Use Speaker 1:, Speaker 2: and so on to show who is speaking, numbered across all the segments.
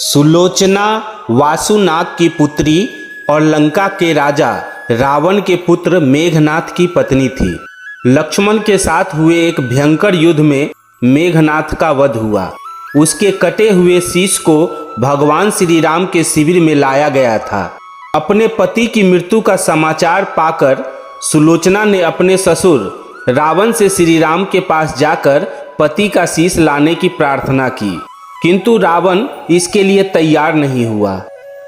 Speaker 1: सुलोचना वासुनाग की पुत्री और लंका के राजा रावण के पुत्र मेघनाथ की पत्नी थी। लक्ष्मण के साथ हुए एक भयंकर युद्ध में मेघनाथ का वध हुआ। उसके कटे हुए शीश को भगवान श्री राम के शिविर में लाया गया था। अपने पति की मृत्यु का समाचार पाकर सुलोचना ने अपने ससुर रावण से श्री राम के पास जाकर पति का शीश लाने की प्रार्थना की, किंतु रावण इसके लिए तैयार नहीं हुआ।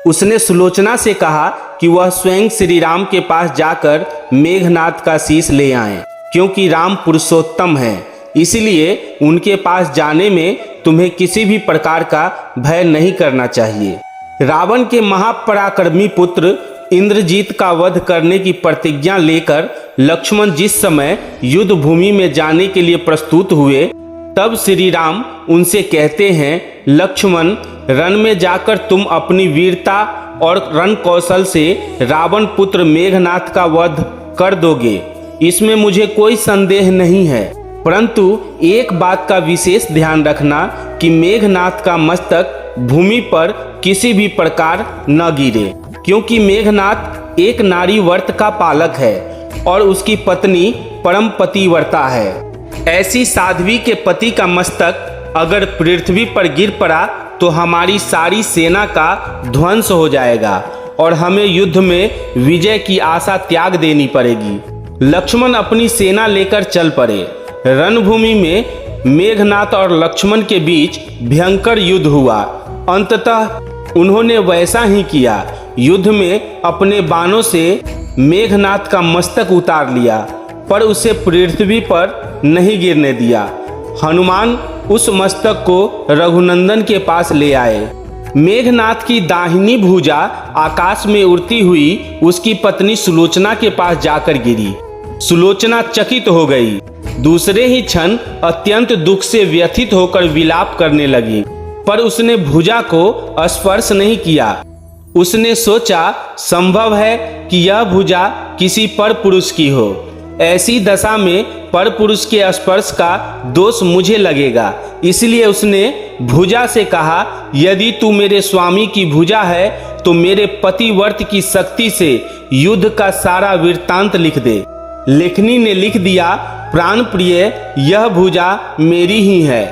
Speaker 1: उसने सुलोचना से कहा कि वह स्वयं श्री राम के पास जाकर मेघनाथ का शीश ले आए, क्योंकि राम पुरुषोत्तम हैं, इसलिए उनके पास जाने में तुम्हें किसी भी प्रकार का भय नहीं करना चाहिए। रावण के महापराक्रमी पुत्र इंद्रजीत का वध करने की प्रतिज्ञा लेकर लक्ष्मण जिस समय युद्ध भूमि में जाने के लिए प्रस्तुत हुए, तब श्री राम उनसे कहते हैं, लक्ष्मण, रण में जाकर तुम अपनी वीरता और रण कौशल से रावण पुत्र मेघनाथ का वध कर दोगे, इसमें मुझे कोई संदेह नहीं है। परंतु एक बात का विशेष ध्यान रखना कि मेघनाथ का मस्तक भूमि पर किसी भी प्रकार न गिरे, क्योंकि मेघनाथ एक नारी वर्त का पालक है और उसकी पत्नी परम पतिव्रता है। ऐसी साध्वी के पति का मस्तक अगर पृथ्वी पर गिर पड़ा तो हमारी सारी सेना का ध्वंस हो जाएगा और हमें युद्ध में विजय की आशा त्याग देनी पड़ेगी। लक्ष्मण अपनी सेना लेकर चल पड़े। रणभूमि में मेघनाथ और लक्ष्मण के बीच भयंकर युद्ध हुआ। अंततः उन्होंने वैसा ही किया। युद्ध में अपने बाणों से मेघनाथ का मस्तक उतार लिया, पर उसे पृथ्वी पर नहीं गिरने दिया। हनुमान उस मस्तक को रघुनंदन के पास ले आए। मेघनाथ की दाहिनी भुजा आकाश में उड़ती हुई उसकी पत्नी सुलोचना के पास जाकर गिरी। सुलोचना चकित हो गई। दूसरे ही क्षण अत्यंत दुख से व्यथित होकर विलाप करने लगी, पर उसने भुजा को स्पर्श नहीं किया। उसने सोचा, संभव है कि यह भुजा किसी पर पुरुष की हो। ऐसी दशा में पर पुरुष के स्पर्श का दोष मुझे लगेगा, इसलिए उसने भुजा से कहा, यदि तू मेरे स्वामी की भुजा है तो मेरे पतिव्रत की शक्ति से युद्ध का सारा वृत्तांत लिख दे। लेखनी ने लिख दिया, प्राण प्रिय, यह भुजा मेरी ही है।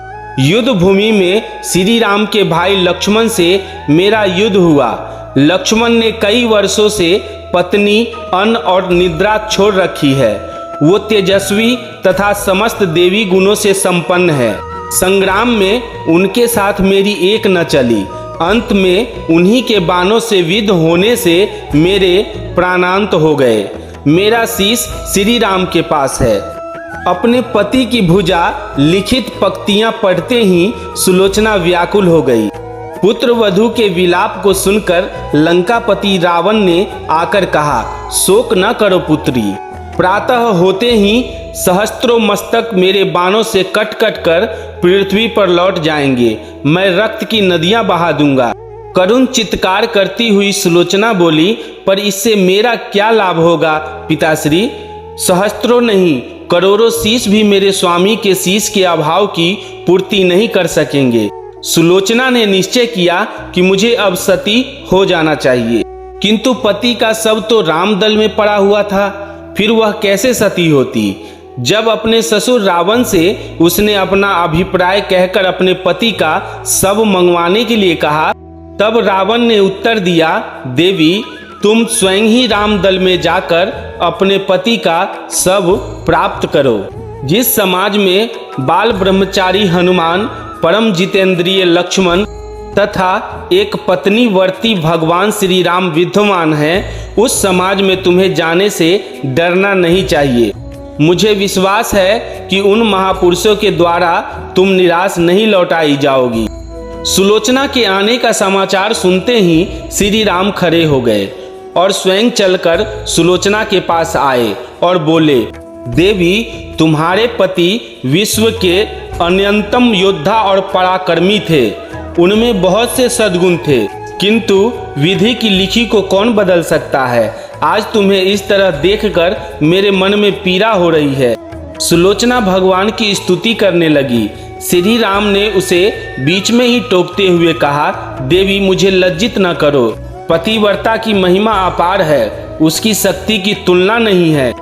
Speaker 1: युद्ध भूमि में श्री राम के भाई लक्ष्मण से मेरा युद्ध हुआ। लक्ष्मण ने कई वर्षों से पत्नी, अन्न और निद्रा छोड़ रखी है। वो तेजस्वी तथा समस्त देवी गुणों से संपन्न है। संग्राम में उनके साथ मेरी एक न चली। अंत में उन्हीं के बाणों से विद्ध होने से मेरे प्राणांत हो गए। मेरा शीश श्री राम के पास है। अपने पति की भुजा लिखित पंक्तियां पढ़ते ही सुलोचना व्याकुल हो गई। पुत्र वधू के विलाप को सुनकर लंकापति रावण ने आकर कहा, शोक न करो पुत्री, प्रातः होते ही सहस्त्रों मस्तक मेरे बाणों से कट कट कर पृथ्वी पर लौट जाएंगे। मैं रक्त की नदियां बहा दूंगा। करुण चित्कार करती हुई सुलोचना बोली, पर इससे मेरा क्या लाभ होगा पिताश्री? सहस्त्रों नहीं, करोड़ों शीश भी मेरे स्वामी के शीश के अभाव की पूर्ति नहीं कर सकेंगे। सुलोचना ने निश्चय किया कि मुझे अब सती हो जाना चाहिए, किंतु पति का शव तो रामदल में पड़ा हुआ था, फिर वह कैसे सती होती? जब अपने ससुर रावण से उसने अपना अभिप्राय कहकर अपने पति का शव मंगवाने के लिए कहा, तब रावण ने उत्तर दिया, देवी, तुम स्वयं ही रामदल में जाकर अपने पति का शव प्राप्त करो। जिस समाज में बाल ब्रह्मचारी हनुमान, परम जितेंद्रिय लक्ष्मण तथा एक पत्नी वर्ती भगवान श्री राम विद्यमान हैं, उस समाज में तुम्हें जाने से डरना नहीं चाहिए। मुझे विश्वास है कि उन महापुरुषों के द्वारा तुम निराश नहीं लौटाई जाओगी। सुलोचना के आने का समाचार सुनते ही श्री राम खड़े हो गए और स्वयं चलकर सुलोचना के पास आए और बोले, देवी, तुम्हारे पति विश्व के अन्यतम योद्धा और पराक्रमी थे। उनमें बहुत से सद्गुण थे, किंतु विधि की लिखी को कौन बदल सकता है? आज तुम्हें इस तरह देखकर मेरे मन में पीड़ा हो रही है। सुलोचना भगवान की स्तुति करने लगी। श्री राम ने उसे बीच में ही टोकते हुए कहा, देवी मुझे लज्जित न करो। पतिव्रता की महिमा अपार है, उसकी शक्ति की तुलना नहीं है।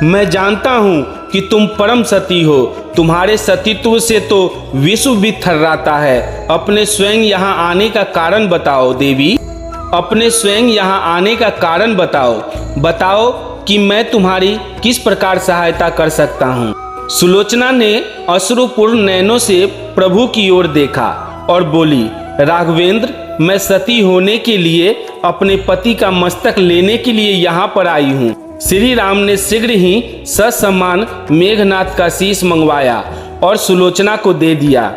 Speaker 1: मैं जानता हूँ कि तुम परम सती हो, तुम्हारे सतीत्व से तो विश्व भी थर्राता है। अपने स्वयं यहाँ आने का कारण बताओ देवी, अपने स्वयं यहाँ आने का कारण बताओ कि मैं तुम्हारी किस प्रकार सहायता कर सकता हूँ। सुलोचना ने अश्रुपूर्ण नयनों से प्रभु की ओर देखा और बोली, राघवेंद्र, मैं सती होने के लिए अपने पति का मस्तक लेने के लिए यहाँ पर आई हूँ। श्री राम ने शीघ्र ही ससम्मान मेघनाथ का शीश मंगवाया और सुलोचना को दे दिया।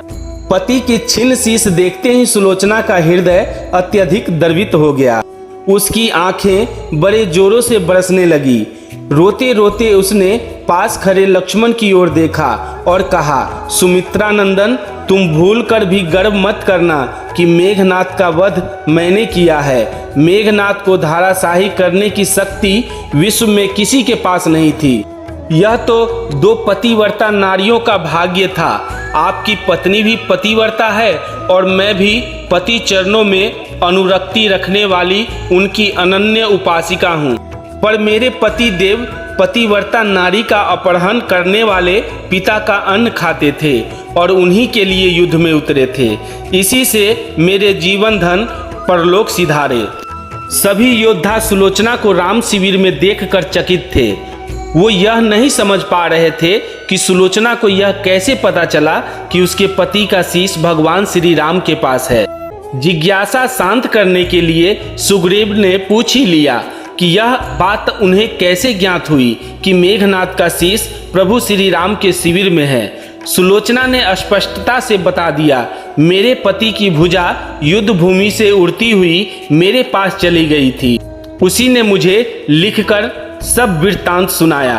Speaker 1: पति की छिन्न शीश देखते ही सुलोचना का हृदय अत्यधिक द्रवित हो गया। उसकी आंखें बड़े जोरों से बरसने लगी। रोते रोते उसने पास खड़े लक्ष्मण की ओर देखा और कहा, सुमित्रा नंदन, तुम भूल कर भी गर्व मत करना कि मेघनाथ का वध मैंने किया है। मेघनाथ को धाराशाही करने की शक्ति विश्व में किसी के पास नहीं थी। यह तो दो पतिव्रता नारियों का भाग्य था। आपकी पत्नी भी पतिव्रता है और मैं भी पति चरणों में अनुरक्ति रखने वाली उनकी अनन्य उपासिका हूँ। पर मेरे पति देव पतिव्रता नारी का अपहरण करने वाले पिता का अन्न खाते थे और उन्हीं के लिए युद्ध में उतरे थे। इसी से मेरे जीवन धन परलोक सिधारे। सभी योद्धा सुलोचना को राम शिविर में देखकर चकित थे। वो यह नहीं समझ पा रहे थे कि सुलोचना को यह कैसे पता चला कि उसके पति का शीश भगवान श्री राम के पास है। जिज्ञासा शांत करने के लिए सुग्रीव ने पूछ ही लिया कि यह बात उन्हें कैसे ज्ञात हुई कि मेघनाथ का शीश प्रभु श्री राम के शिविर में है। सुलोचना ने स्पष्टता से बता दिया, मेरे पति की भुजा युद्ध भूमि से उड़ती हुई मेरे पास चली गई थी। उसी ने मुझे लिखकर सब वृत्तांत सुनाया।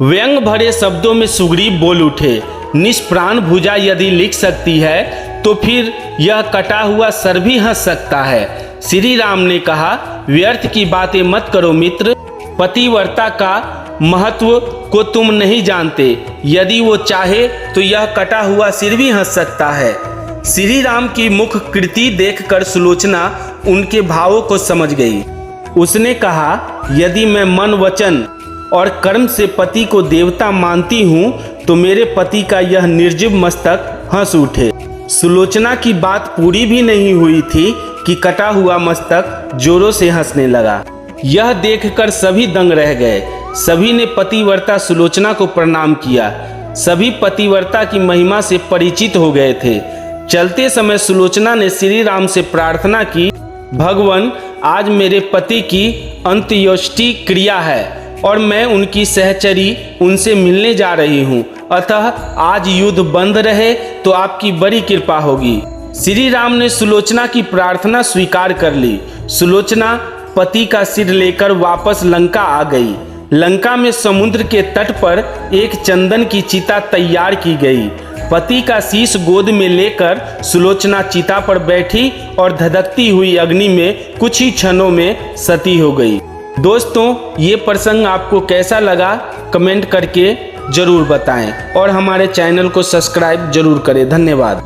Speaker 1: व्यंग भरे शब्दों में सुग्रीव बोल उठे, निष्प्राण भुजा यदि लिख सकती है तो फिर यह कटा हुआ सर भी हंस सकता है। श्री राम ने कहा, व्यर्थ की बातें मत करो मित्र, पतिव्रता का महत्व को तुम नहीं जानते। यदि वो चाहे तो यह कटा हुआ सिर भी हंस सकता है। श्री राम की मुख कृति देखकर सुलोचना उनके भावों को समझ गई। उसने कहा, यदि मैं मन वचन और कर्म से पति को देवता मानती हूँ तो मेरे पति का यह निर्जीव मस्तक हंस उठे। सुलोचना की बात पूरी भी नहीं हुई थी कि कटा हुआ मस्तक जोरों से हंसने लगा। यह देखकर सभी दंग रह गए। सभी ने पतिव्रता सुलोचना को प्रणाम किया। सभी पतिव्रता की महिमा से परिचित हो गए थे। चलते समय सुलोचना ने श्री राम से प्रार्थना की, भगवान, आज मेरे पति की अंत्येष्टि क्रिया है और मैं उनकी सहचरी उनसे मिलने जा रही हूँ, अतः आज युद्ध बंद रहे तो आपकी बड़ी कृपा होगी। श्री राम ने सुलोचना की प्रार्थना स्वीकार कर ली। सुलोचना पति का सिर लेकर वापस लंका आ गई। लंका में समुद्र के तट पर एक चंदन की चिता तैयार की गई। पति का शीश गोद में लेकर सुलोचना चिता पर बैठी और धधकती हुई अग्नि में कुछ ही क्षणों में सती हो गई। दोस्तों, ये प्रसंग आपको कैसा लगा कमेंट करके जरूर बताएं और हमारे चैनल को सब्सक्राइब जरूर करें। धन्यवाद।